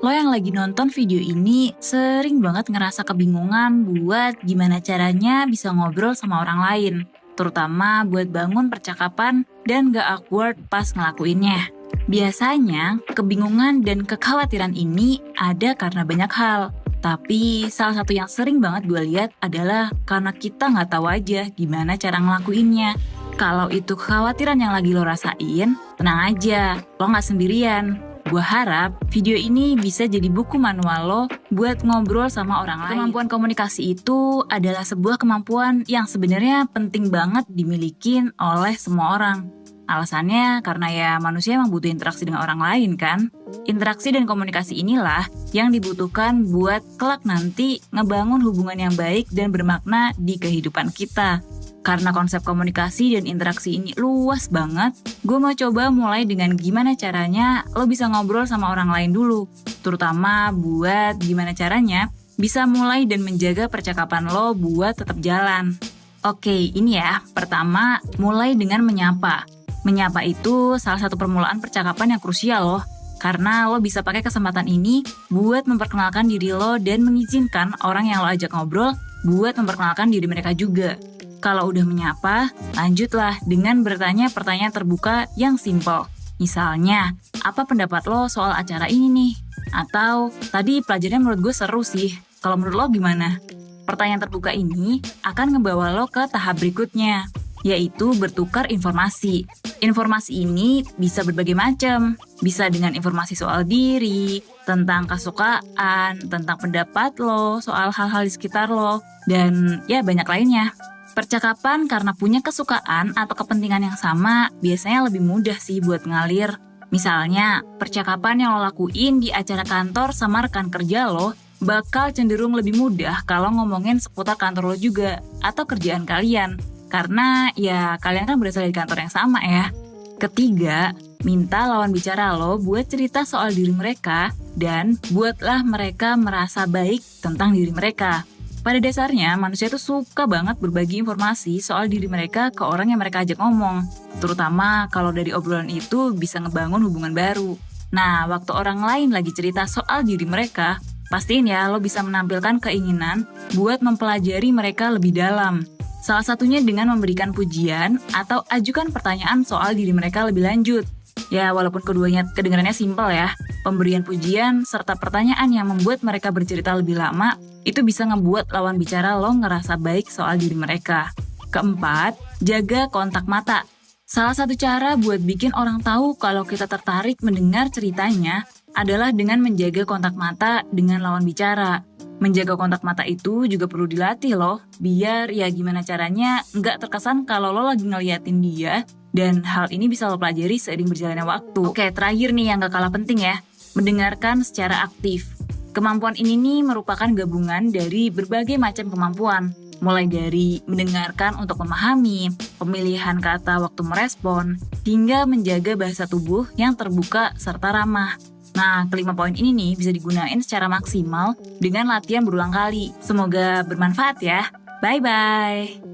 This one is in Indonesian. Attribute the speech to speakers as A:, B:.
A: Lo yang lagi nonton video ini sering banget ngerasa kebingungan buat gimana caranya bisa ngobrol sama orang lain, terutama buat bangun percakapan dan gak awkward pas ngelakuinnya. Biasanya, kebingungan dan kekhawatiran ini ada karena banyak hal. Tapi salah satu yang sering banget gue lihat adalah karena kita nggak tahu aja gimana cara ngelakuinnya. Kalau itu kekhawatiran yang lagi lo rasain, tenang aja, lo nggak sendirian. Gue harap video ini bisa jadi buku manual lo buat ngobrol sama orang lain. Kemampuan komunikasi itu adalah sebuah kemampuan yang sebenarnya penting banget dimiliki oleh semua orang. Alasannya karena ya manusia emang butuh interaksi dengan orang lain kan. Interaksi dan komunikasi inilah yang dibutuhkan buat kelak nanti ngebangun hubungan yang baik dan bermakna di kehidupan kita. Karena konsep komunikasi dan interaksi ini luas banget, gue mau coba mulai dengan gimana caranya lo bisa ngobrol sama orang lain dulu. Terutama buat gimana caranya bisa mulai dan menjaga percakapan lo buat tetap jalan. Oke, ini ya. Pertama, mulai dengan menyapa. Menyapa itu salah satu permulaan percakapan yang krusial loh. Karena lo bisa pakai kesempatan ini buat memperkenalkan diri lo dan mengizinkan orang yang lo ajak ngobrol buat memperkenalkan diri mereka juga. Kalau udah menyapa, lanjutlah dengan bertanya pertanyaan terbuka yang simple. Misalnya, apa pendapat lo soal acara ini nih? Atau, tadi pelajarannya menurut gue seru sih, kalau menurut lo gimana? Pertanyaan terbuka ini akan ngebawa lo ke tahap berikutnya, yaitu bertukar informasi. Informasi ini bisa berbagai macam, bisa dengan informasi soal diri, tentang kesukaan, tentang pendapat lo, soal hal-hal di sekitar lo, dan ya banyak lainnya. Percakapan karena punya kesukaan atau kepentingan yang sama biasanya lebih mudah sih buat ngalir. Misalnya, percakapan yang lo lakuin di acara kantor sama rekan kerja lo bakal cenderung lebih mudah kalau ngomongin seputar kantor lo juga atau kerjaan kalian. Karena ya kalian kan berasal dari kantor yang sama ya. Ketiga, minta lawan bicara lo buat cerita soal diri mereka dan buatlah mereka merasa baik tentang diri mereka. Pada dasarnya, manusia itu suka banget berbagi informasi soal diri mereka ke orang yang mereka ajak ngomong. Terutama kalau dari obrolan itu bisa ngebangun hubungan baru. Nah, waktu orang lain lagi cerita soal diri mereka, pastiin ya lo bisa menampilkan keinginan buat mempelajari mereka lebih dalam. Salah satunya dengan memberikan pujian atau ajukan pertanyaan soal diri mereka lebih lanjut. Ya, walaupun keduanya kedengarannya simpel ya, pemberian pujian serta pertanyaan yang membuat mereka bercerita lebih lama, itu bisa ngebuat lawan bicara lo ngerasa baik soal diri mereka. Keempat, jaga kontak mata. Salah satu cara buat bikin orang tahu kalau kita tertarik mendengar ceritanya adalah dengan menjaga kontak mata dengan lawan bicara. Menjaga kontak mata itu juga perlu dilatih loh, biar ya gimana caranya nggak terkesan kalau lo lagi ngeliatin dia, dan hal ini bisa lo pelajari seiring berjalannya waktu. Oke, terakhir nih yang gak kalah penting ya, mendengarkan secara aktif. Kemampuan ini nih merupakan gabungan dari berbagai macam kemampuan, mulai dari mendengarkan untuk memahami, pemilihan kata waktu merespon, hingga menjaga bahasa tubuh yang terbuka serta ramah. Nah, kelima poin ini nih bisa digunain secara maksimal dengan latihan berulang kali. Semoga bermanfaat ya. Bye-bye!